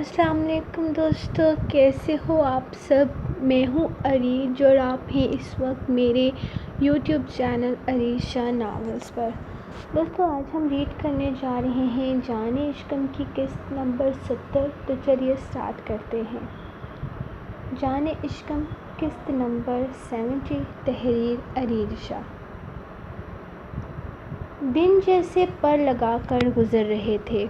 السلام علیکم دوستو، کیسے ہو آپ سب؟ میں ہوں عریج اور آپ ہیں اس وقت میرے یوٹیوب چینل عریشہ ناولز پر۔ دوستو آج ہم ریڈ کرنے جا رہے ہیں جانے عشقم کی قسط نمبر 70۔ تو چلیے سٹارٹ کرتے ہیں۔ جانے عشقم قسط نمبر 70، تحریر عریشہ۔ دن جیسے پر لگا کر گزر رہے تھے۔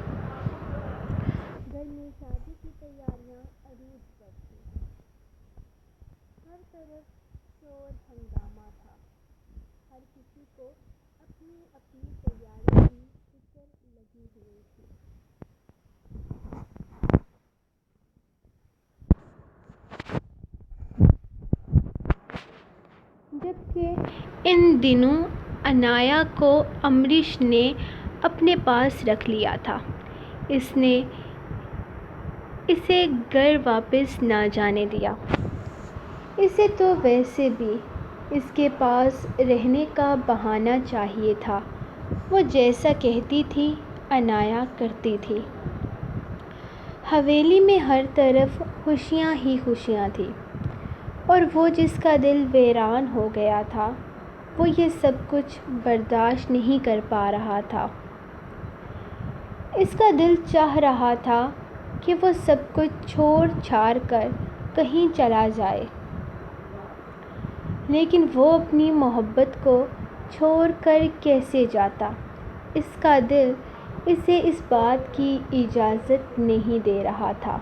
گھر میں شادی کی تیاریاں عروج پر تھیں۔ ہر طرف شور ہنگامہ تھا۔ ہر کسی کو اپنی اپنی تیاری کی فکر لگی ہوئی تھی۔ جبکہ ان دنوں انایا کو امریش نے اپنے پاس رکھ لیا تھا۔ اس نے اسے گھر واپس نہ جانے دیا۔ اسے تو ویسے بھی اس کے پاس رہنے کا بہانہ چاہیے تھا۔ وہ جیسا کہتی تھی انایا کرتی تھی۔ حویلی میں ہر طرف خوشیاں ہی خوشیاں تھیں، اور وہ جس کا دل ویران ہو گیا تھا وہ یہ سب کچھ برداشت نہیں کر پا رہا تھا۔ اس کا دل چاہ رہا تھا کہ وہ سب کچھ چھوڑ چھاڑ کر کہیں چلا جائے، لیکن وہ اپنی محبت کو چھوڑ کر کیسے جاتا؟ اس کا دل اسے اس بات کی اجازت نہیں دے رہا تھا،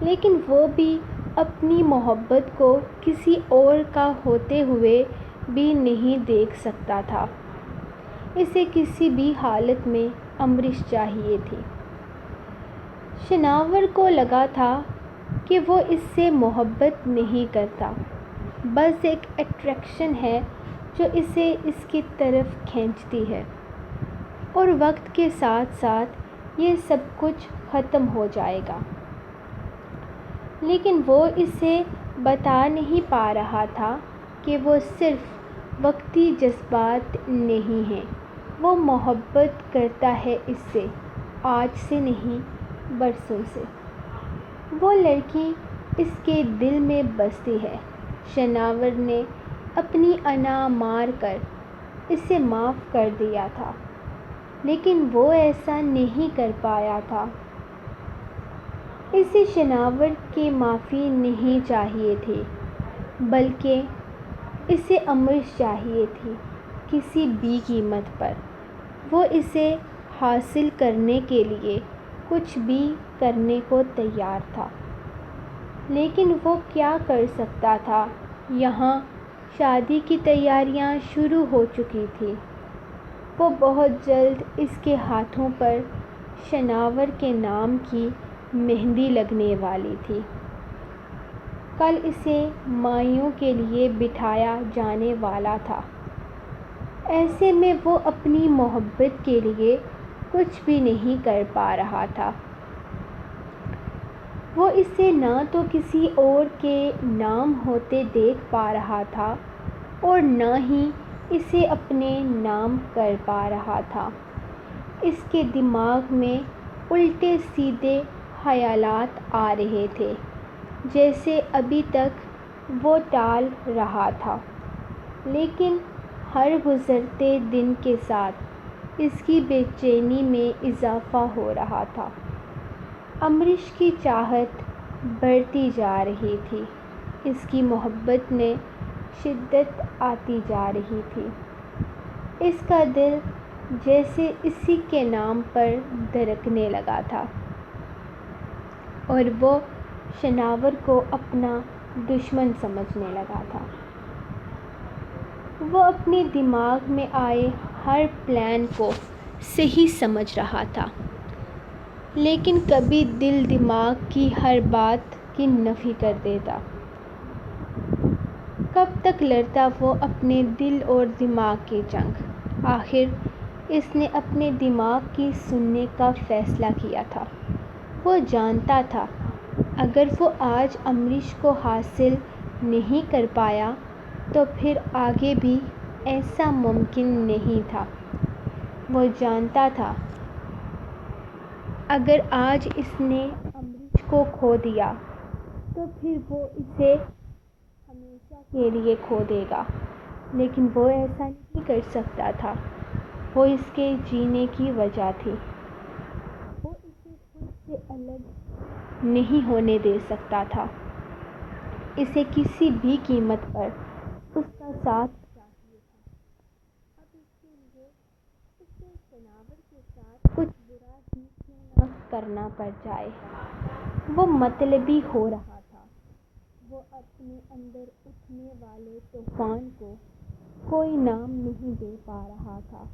لیکن وہ بھی اپنی محبت کو کسی اور کا ہوتے ہوئے بھی نہیں دیکھ سکتا تھا۔ اسے کسی بھی حالت میں امریش چاہیے تھی۔ شناور کو لگا تھا کہ وہ اس سے محبت نہیں کرتا، بس ایک اٹریکشن ہے جو اسے اس کی طرف کھینچتی ہے، اور وقت کے ساتھ ساتھ یہ سب کچھ ختم ہو جائے گا۔ لیکن وہ اسے بتا نہیں پا رہا تھا کہ وہ صرف وقتی جذبات نہیں ہیں، وہ محبت کرتا ہے اس سے، آج سے نہیں برسوں سے۔ وہ لڑکی اس کے دل میں بستی ہے۔ شناور نے اپنی انا مار کر اسے معاف کر دیا تھا، لیکن وہ ایسا نہیں کر پایا تھا۔ اسے شناور کی معافی نہیں چاہیے تھی، بلکہ اسے امریش چاہیے تھی، کسی بھی قیمت پر۔ وہ اسے حاصل کرنے کے لیے کچھ بھی کرنے کو تیار تھا، لیکن وہ کیا کر سکتا تھا؟ یہاں شادی کی تیاریاں شروع ہو چکی تھیں۔ وہ بہت جلد اس کے ہاتھوں پر شناور کے نام کی مہندی لگنے والی تھی۔ کل اسے مائیوں کے لیے بٹھایا جانے والا تھا۔ ایسے میں وہ اپنی محبت کے لیے کچھ بھی نہیں کر پا رہا تھا۔ وہ اسے نہ تو کسی اور کے نام ہوتے دیکھ پا رہا تھا اور نہ ہی اسے اپنے نام کر پا رہا تھا۔ اس کے دماغ میں الٹے سیدھے خیالات آ رہے تھے، جیسے ابھی تک وہ ٹال رہا تھا، لیکن ہر گزرتے دن کے ساتھ اس کی بے چینی میں اضافہ ہو رہا تھا۔ امریش کی چاہت بڑھتی جا رہی تھی، اس کی محبت میں شدت آتی جا رہی تھی۔ اس کا دل جیسے اسی کے نام پر دھڑکنے لگا تھا، اور وہ شناور کو اپنا دشمن سمجھنے لگا تھا۔ وہ اپنے دماغ میں آئے ہر پلان کو صحیح سمجھ رہا تھا، لیکن کبھی دل دماغ کی ہر بات کی نفی کر دیتا۔ کب تک لڑتا وہ اپنے دل اور دماغ کی جنگ؟ آخر اس نے اپنے دماغ کی سننے کا فیصلہ کیا تھا۔ وہ جانتا تھا اگر وہ آج امریش کو حاصل نہیں کر پایا تو پھر آگے بھی ایسا ممکن نہیں تھا۔ وہ جانتا تھا اگر آج اس نے امریش کو کھو دیا تو پھر وہ اسے ہمیشہ کے لیے کھو دے گا، لیکن وہ ایسا نہیں کر سکتا تھا۔ وہ اس کے جینے کی وجہ تھی۔ وہ اسے خود سے الگ نہیں ہونے دے سکتا تھا۔ اسے کسی بھی قیمت پر اس کا ساتھ چاہیے تھا۔ اب اس کے لیے اسے شناور کے ساتھ کچھ برا ہی کیوں نہ کرنا پڑ جائے۔ وہ مطلبی ہو رہا تھا۔ وہ اپنے اندر اٹھنے والے طوفان کو کوئی نام نہیں دے پا رہا تھا۔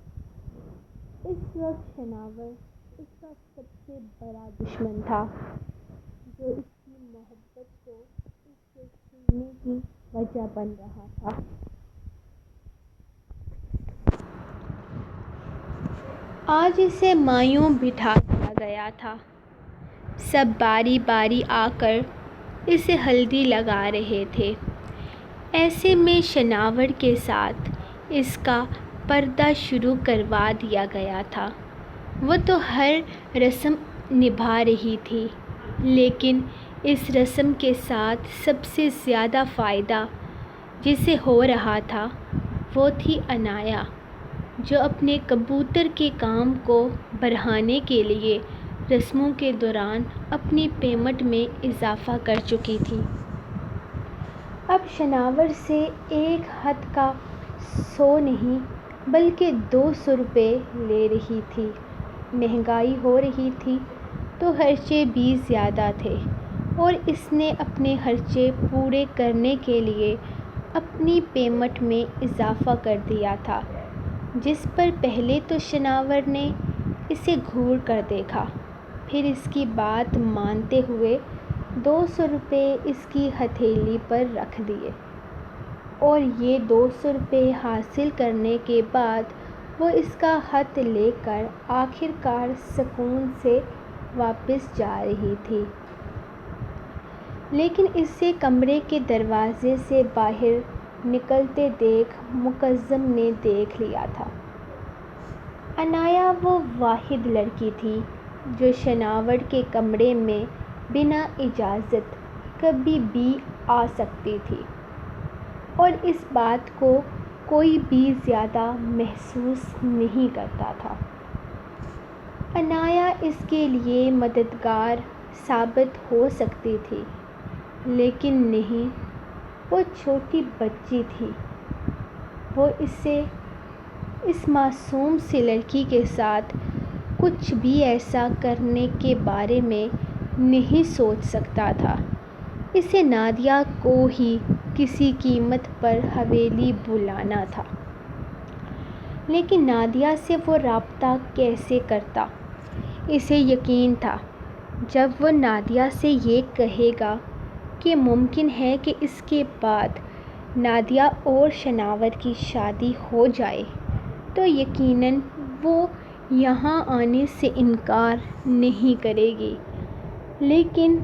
اس وقت شناور اس کا سب سے بڑا دشمن تھا، جو اس کی محبت کو اس سے چھیننے کی وجہ بن رہا تھا۔ آج اسے مایوں بٹھا دیا گیا تھا۔ سب باری باری آ کر اسے ہلدی لگا رہے تھے۔ ایسے میں شناور کے ساتھ اس کا پردہ شروع کروا دیا گیا تھا۔ وہ تو ہر رسم نبھا رہی تھی، لیکن اس رسم کے ساتھ سب سے زیادہ فائدہ جسے ہو رہا تھا وہ تھی عنایا، جو اپنے کبوتر کے کام کو بڑھانے کے لیے رسموں کے دوران اپنی پیمنٹ میں اضافہ کر چکی تھی۔ اب شناور سے ایک ہاتھ کا 100 نہیں بلکہ 200 روپے لے رہی تھی۔ مہنگائی ہو رہی تھی تو خرچے بھی زیادہ تھے، اور اس نے اپنے خرچے پورے کرنے کے لیے اپنی پیمنٹ میں اضافہ کر دیا تھا، جس پر پہلے تو شناور نے اسے گھور کر دیکھا، پھر اس کی بات مانتے ہوئے 200 روپے اس کی ہتھیلی پر رکھ دیے، اور یہ 200 روپے حاصل کرنے کے بعد وہ اس کا ہاتھ لے کر آخرکار سکون سے واپس جا رہی تھی۔ لیکن اسے کمرے کے دروازے سے باہر نکلتے دیکھ معظم نے دیکھ لیا تھا۔ عنایا وہ واحد لڑکی تھی جو شناور کے کمرے میں بنا اجازت کبھی بھی آ سکتی تھی، اور اس بات کو کوئی بھی زیادہ محسوس نہیں کرتا تھا۔ عنایا اس کے لیے مددگار ثابت ہو سکتی تھی، لیکن نہیں، وہ چھوٹی بچی تھی۔ وہ اس معصوم سی لڑکی کے ساتھ کچھ بھی ایسا کرنے کے بارے میں نہیں سوچ سکتا تھا۔ اسے نادیہ کو ہی کسی قیمت پر حویلی بلانا تھا، لیکن نادیہ سے وہ رابطہ کیسے کرتا؟ اسے یقین تھا جب وہ نادیہ سے یہ کہے گا کہ ممکن ہے کہ اس کے بعد نادیہ اور شناور کی شادی ہو جائے تو یقیناً وہ یہاں آنے سے انکار نہیں کرے گی، لیکن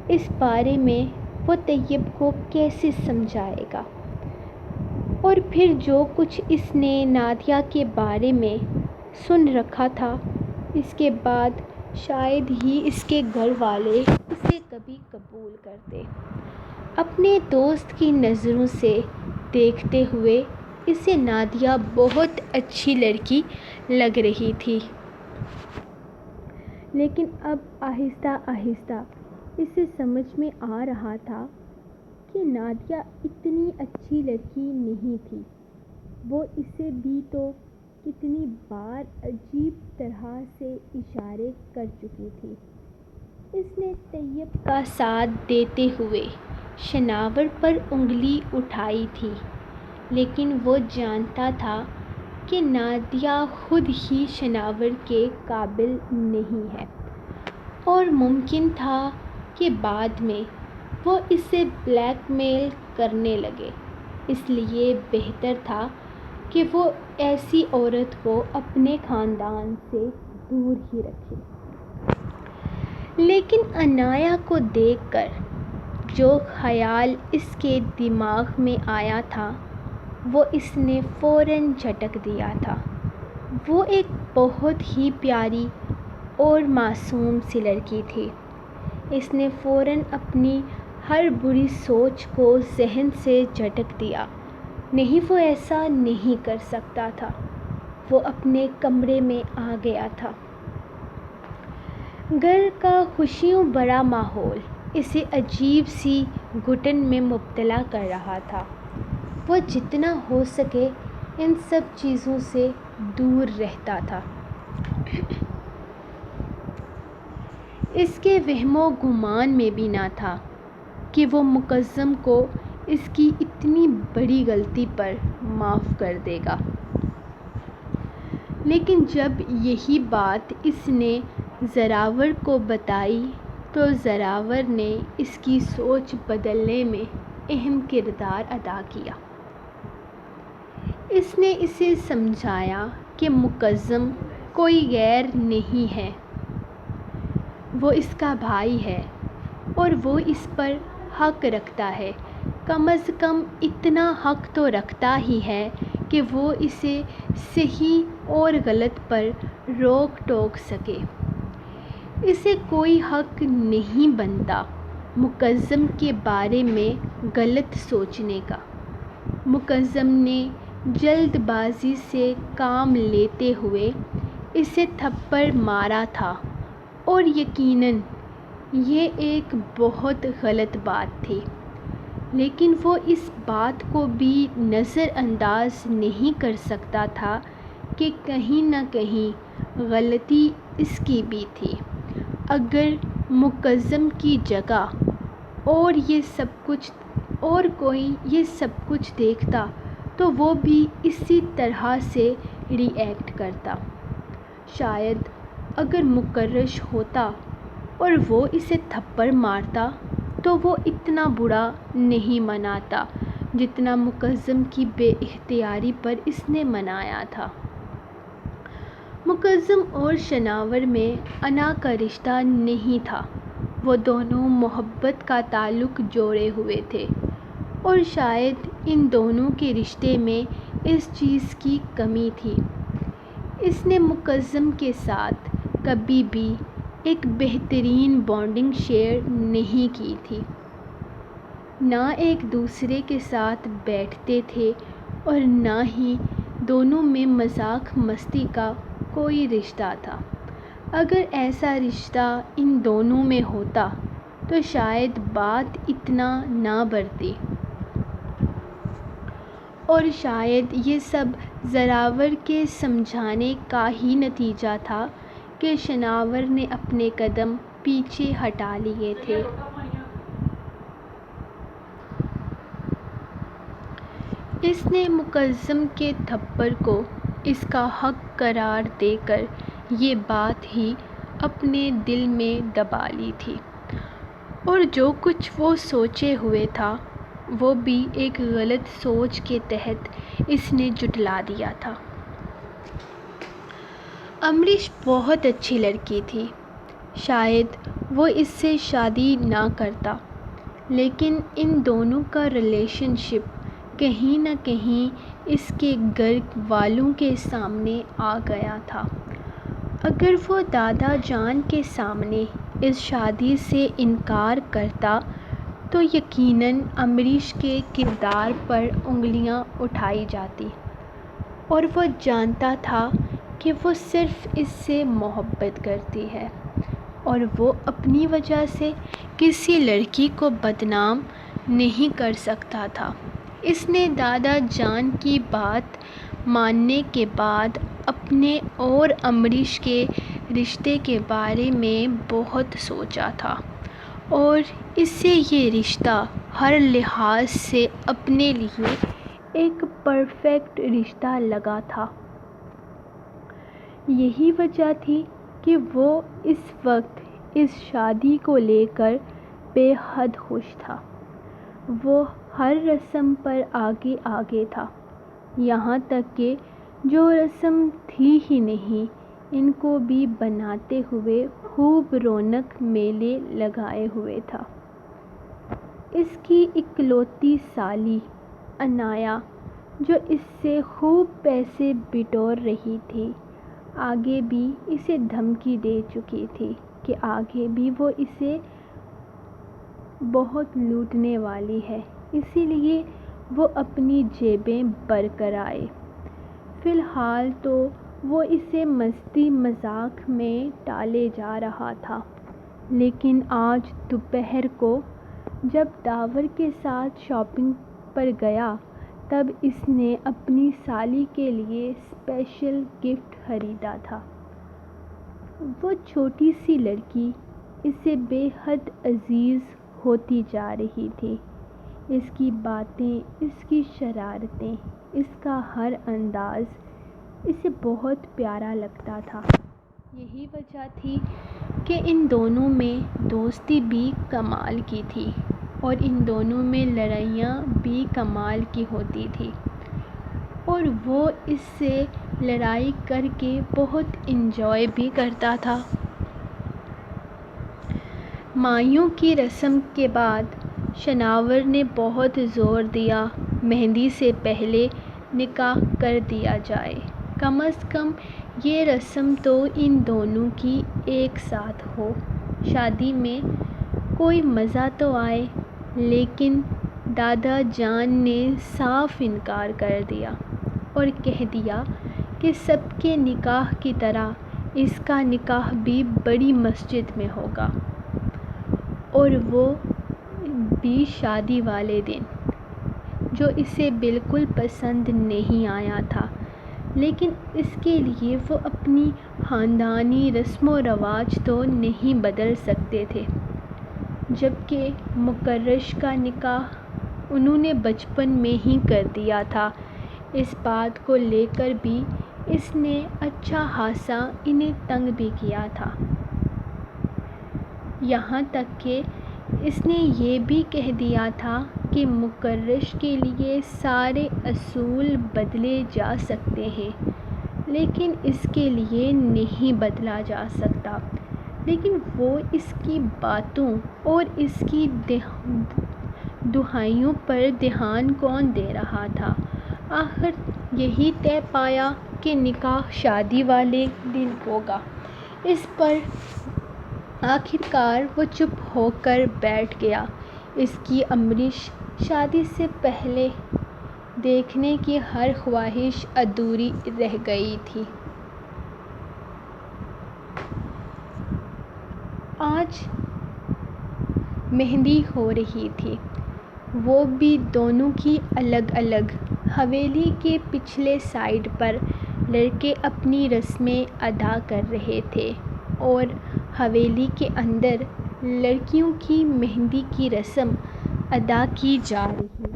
اس بارے میں وہ طیب کو کیسے سمجھائے گا؟ اور پھر جو کچھ اس نے نادیہ کے بارے میں سن رکھا تھا، اس کے بعد شاید ہی اس کے گھر والے اسے کبھی قبول کرتے۔ اپنے دوست کی نظروں سے دیکھتے ہوئے اسے نادیہ بہت اچھی لڑکی لگ رہی تھی، لیکن اب آہستہ آہستہ اسے سمجھ میں آ رہا تھا کہ نادیہ اتنی اچھی لڑکی نہیں تھی۔ وہ اسے بھی تو کتنی بار عجیب طرح سے اشارے کر چکی تھی۔ اس نے طیب کا ساتھ دیتے ہوئے شناور پر انگلی اٹھائی تھی، لیکن وہ جانتا تھا کہ نادیہ خود ہی شناور کے قابل نہیں ہے، اور ممکن تھا کہ بعد میں وہ اسے بلیک میل کرنے لگے۔ اس لیے بہتر تھا کہ وہ ایسی عورت کو اپنے خاندان سے دور ہی رکھے۔ لیکن عنایا کو دیکھ کر جو خیال اس کے دماغ میں آیا تھا وہ اس نے فوراً جھٹک دیا تھا۔ وہ ایک بہت ہی پیاری اور معصوم سی لڑکی تھی، اس نے فوراً اپنی ہر بری سوچ کو ذہن سے جھٹک دیا۔ نہیں، وہ ایسا نہیں کر سکتا تھا۔ وہ اپنے کمرے میں آ گیا تھا۔ گھر کا خوشیوں بھرا ماحول اسے عجیب سی گھٹن میں مبتلا کر رہا تھا۔ وہ جتنا ہو سکے ان سب چیزوں سے دور رہتا تھا۔ اس کے وہم و گمان میں بھی نہ تھا کہ وہ مقدم کو اس کی اتنی بڑی غلطی پر معاف کر دے گا۔ لیکن جب یہی بات اس نے زراور کو بتائی تو زراور نے اس کی سوچ بدلنے میں اہم کردار ادا کیا۔ اس نے اسے سمجھایا کہ مقدم کوئی غیر نہیں ہے، وہ اس کا بھائی ہے اور وہ اس پر حق رکھتا ہے۔ کم از کم اتنا حق تو رکھتا ہی ہے کہ وہ اسے صحیح اور غلط پر روک ٹوک سکے۔ اسے کوئی حق نہیں بنتا مقدم کے بارے میں غلط سوچنے کا۔ مقدم نے جلد بازی سے کام لیتے ہوئے اسے تھپڑ مارا تھا اور یقیناً یہ ایک بہت غلط بات تھی، لیکن وہ اس بات کو بھی نظر انداز نہیں کر سکتا تھا کہ کہیں نہ کہیں غلطی اس کی بھی تھی۔ اگر مقدم کی جگہ اور کوئی یہ سب کچھ دیکھتا تو وہ بھی اسی طرح سے ری ایکٹ کرتا۔ شاید اگر مکرش ہوتا اور وہ اسے تھپڑ مارتا تو وہ اتنا برا نہیں مناتا جتنا مقدم کی بے اختیاری پر اس نے منایا تھا۔ مقدم اور شناور میں انا کا رشتہ نہیں تھا، وہ دونوں محبت کا تعلق جوڑے ہوئے تھے، اور شاید ان دونوں کے رشتے میں اس چیز کی کمی تھی۔ اس نے مقدم کے ساتھ کبھی بھی ایک بہترین بانڈنگ شیئر نہیں کی تھی۔ نہ ایک دوسرے کے ساتھ بیٹھتے تھے اور نہ ہی دونوں میں مذاق مستی کا کوئی رشتہ تھا۔ اگر ایسا رشتہ ان دونوں میں ہوتا تو شاید بات اتنا نہ بڑھتی، اور شاید یہ سب زراور کے سمجھانے کا ہی نتیجہ تھا کہ شناور نے اپنے قدم پیچھے ہٹا لیے تھے۔ اس نے مقدم کے تھپڑ کو اس کا حق قرار دے کر یہ بات ہی اپنے دل میں دبا لی تھی، اور جو کچھ وہ سوچے ہوئے تھا وہ بھی ایک غلط سوچ کے تحت اس نے جھٹلا دیا تھا۔ امریش بہت اچھی لڑکی تھی، شاید وہ اس سے شادی نہ کرتا، لیکن ان دونوں کا ریلیشن شپ کہیں نہ کہیں اس کے گھر والوں کے سامنے آ گیا تھا۔ اگر وہ دادا جان کے سامنے اس شادی سے انکار کرتا تو یقیناً امریش کے کردار پر انگلیاں اٹھائی جاتی، اور وہ جانتا تھا کہ وہ صرف اس سے محبت کرتی ہے اور وہ اپنی وجہ سے کسی لڑکی کو بدنام نہیں کر سکتا تھا۔ اس نے دادا جان کی بات ماننے کے بعد اپنے اور امریش کے رشتے کے بارے میں بہت سوچا تھا، اور اسے یہ رشتہ ہر لحاظ سے اپنے لیے ایک پرفیکٹ رشتہ لگا تھا۔ یہی وجہ تھی کہ وہ اس وقت اس شادی کو لے کر بے حد خوش تھا۔ وہ ہر رسم پر آگے تھا، یہاں تک کہ جو رسم تھی ہی نہیں ان کو بھی بناتے ہوئے خوب رونق میلے لگائے ہوئے تھا۔ اس کی اکلوتی سالی انایا جو اس سے خوب پیسے بٹور رہی تھی، آگے بھی اسے دھمکی دے چکی تھی کہ آگے بھی وہ اسے بہت لوٹنے والی ہے، اسی لیے وہ اپنی جیبیں بھر کر آئے۔ فی الحال تو وہ اسے مستی مذاق میں ٹالے جا رہا تھا، لیکن آج دوپہر کو جب ڈاور کے ساتھ شاپنگ پر گیا تب اس نے اپنی سالی کے لیے اسپیشل گفٹ خریدا تھا۔ وہ چھوٹی سی لڑکی اسے بے حد عزیز ہوتی جا رہی تھی۔ اس کی باتیں، اس کی شرارتیں، اس کا ہر انداز اسے بہت پیارا لگتا تھا۔ یہی وجہ تھی کہ ان دونوں میں دوستی بھی کمال کی تھی اور ان دونوں میں لڑائیاں بھی کمال کی ہوتی تھیں، اور وہ اس سے لڑائی کر کے بہت انجوائے بھی کرتا تھا۔ مائیوں کی رسم کے بعد شناور نے بہت زور دیا مہندی سے پہلے نکاح کر دیا جائے، کم از کم یہ رسم تو ان دونوں کی ایک ساتھ ہو، شادی میں کوئی مزہ تو آئے۔ لیکن دادا جان نے صاف انکار کر دیا اور کہہ دیا کہ سب کے نکاح کی طرح اس کا نکاح بھی بڑی مسجد میں ہوگا، اور وہ بھی شادی والے دن، جو اسے بالکل پسند نہیں آیا تھا، لیکن اس کے لیے وہ اپنی خاندانی رسم و رواج تو نہیں بدل سکتے تھے، جبکہ مکرش کا نکاح انہوں نے بچپن میں ہی کر دیا تھا۔ اس بات کو لے کر بھی اس نے اچھا خاصا انہیں تنگ بھی کیا تھا، یہاں تک کہ اس نے یہ بھی کہہ دیا تھا کہ مکرش کے لیے سارے اصول بدلے جا سکتے ہیں، لیکن اس کے لیے نہیں بدلا جا سکتا۔ لیکن وہ اس کی باتوں اور اس کی دہائیوں پر دھیان کون دے رہا تھا؟ آخر یہی طے پایا کہ نکاح شادی والے دن ہوگا۔ اس پر آخر کار وہ چپ ہو کر بیٹھ گیا۔ اس کی امریش شادی سے پہلے دیکھنے کی ہر خواہش ادھوری رہ گئی تھی۔ آج مہندی ہو رہی تھی، وہ بھی دونوں کی الگ الگ۔ حویلی کے پچھلے سائڈ پر لڑکے اپنی رسمیں ادا کر رہے تھے اور حویلی کے اندر لڑکیوں کی مہندی کی رسم ادا کی جا رہی۔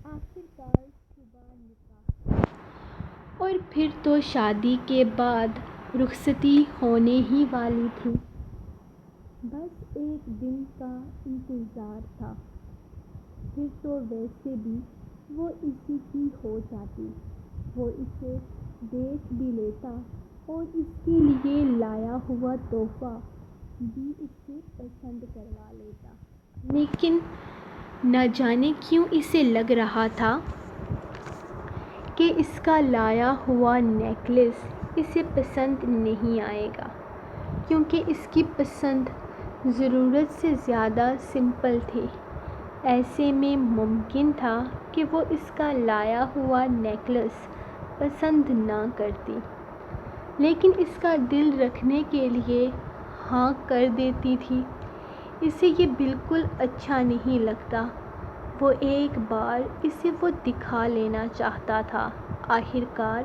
آخر کار صبح نکاح اور پھر تو شادی کے بعد رخصتی ہونے ہی والی تھی۔ بس ایک دن کا انتظار تھا، پھر تو ویسے بھی وہ اسی کی ہو جاتی۔ وہ اسے دیکھ بھی لیتا اور اس کے لیے لایا ہوا تحفہ بھی اسے پسند کروا لیتا، لیکن نہ جانے کیوں اسے لگ رہا تھا کہ اس کا لایا ہوا نیکلس اسے پسند نہیں آئے گا، کیونکہ اس کی پسند ضرورت سے زیادہ سمپل تھی۔ ایسے میں ممکن تھا کہ وہ اس کا لایا ہوا نیکلس پسند نہ کرتی، لیکن اس کا دل رکھنے کے لیے ہاں کر دیتی تھی۔ اسے یہ بالکل اچھا نہیں لگتا، وہ ایک بار اسے وہ دکھا لینا چاہتا تھا۔ آخر کار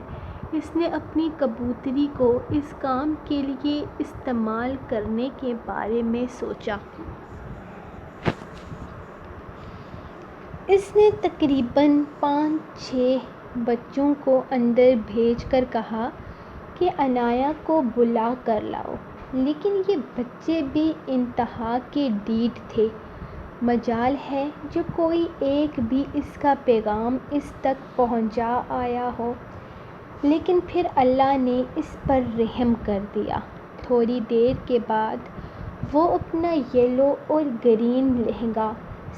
اس نے اپنی کبوتری کو اس کام کے لیے استعمال کرنے کے بارے میں سوچا۔ اس نے تقریباً 5-6 بچوں کو اندر بھیج کر کہا کہ عنایہ کو بلا کر لاؤ، لیکن یہ بچے بھی انتہا کے ڈھیٹ تھے۔ مجال ہے جو کوئی ایک بھی اس کا پیغام اس تک پہنچا آیا ہو، لیکن پھر اللہ نے اس پر رحم کر دیا۔ تھوڑی دیر کے بعد وہ اپنا یلو اور گرین لہنگا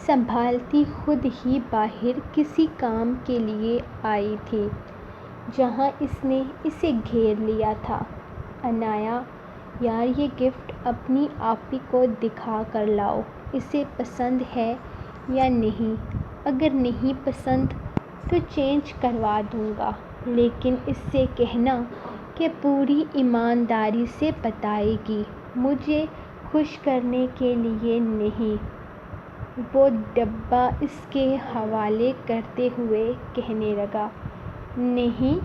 سنبھالتی خود ہی باہر کسی کام کے لیے آئی تھی، جہاں اس نے اسے گھیر لیا تھا۔ عنایہ یار یہ گفٹ اپنی آپی کو دکھا کر لاؤ، اسے پسند ہے یا نہیں، اگر نہیں پسند تو چینج کروا دوں گا، لیکن اس سے کہنا کہ پوری ایمانداری سے بتائے گی، مجھے خوش کرنے کے لیے نہیں۔ وہ ڈبہ اس کے حوالے کرتے ہوئے کہنے لگا، نہیں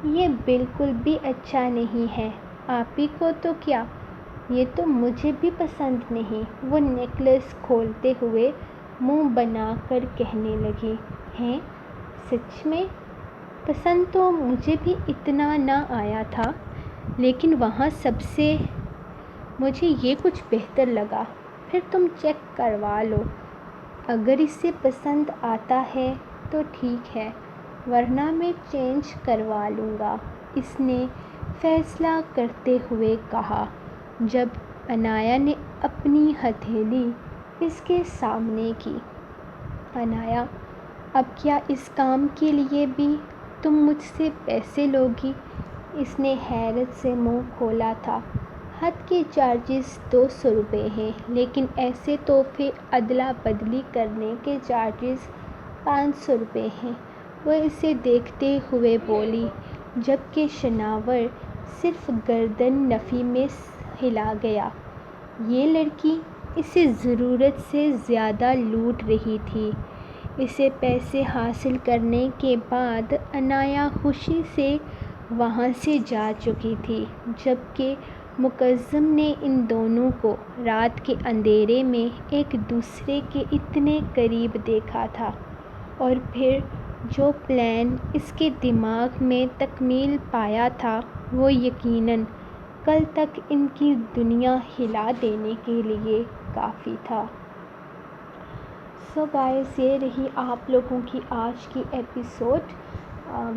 یہ بالکل بھی اچھا نہیں ہے، آپی کو تو کیا، یہ تو مجھے بھی پسند نہیں۔ وہ نیکلس کھولتے ہوئے منہ بنا کر کہنے لگی، ہیں سچ میں؟ پسند تو مجھے بھی اتنا نہ آیا تھا، لیکن وہاں سب سے مجھے یہ کچھ بہتر لگا، پھر تم چیک کروا لو، اگر اسے پسند آتا ہے تو ٹھیک ہے، ورنہ میں چینج کروا لوں گا، اس نے فیصلہ کرتے ہوئے کہا۔ جب انایا نے اپنی ہتھیلی اس کے سامنے کی، انایا اب کیا اس کام کے لیے بھی تم مجھ سے پیسے لوگی؟ اس نے حیرت سے منہ کھولا تھا۔ ہاتھ کے چارجز 200 روپے ہیں، لیکن ایسے تحفے ادلا بدلی کرنے کے چارجز 500 روپے ہیں، وہ اسے دیکھتے ہوئے بولی، جبکہ شناور صرف گردن نفی میں ہلا گیا۔ یہ لڑکی اسے ضرورت سے زیادہ لوٹ رہی تھی۔ اسے پیسے حاصل کرنے کے بعد انایا خوشی سے وہاں سے جا چکی تھی، جبکہ معظم نے ان دونوں کو رات کے اندھیرے میں ایک دوسرے کے اتنے قریب دیکھا تھا، اور پھر جو پلان اس کے دماغ میں تکمیل پایا تھا وہ یقیناً کل تک ان کی دنیا ہلا دینے کے لیے کافی تھا۔ سو گائز، یہ رہی آپ لوگوں کی آج کی ایپیسوڈ۔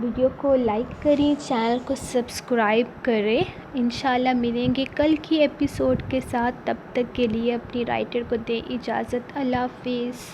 ویڈیو کو لائک کریں، چینل کو سبسکرائب کریں۔ انشاءاللہ ملیں گے کل کی ایپیسوڈ کے ساتھ، تب تک کے لیے اپنی رائٹر کو دیں اجازت۔ اللہ حافظ۔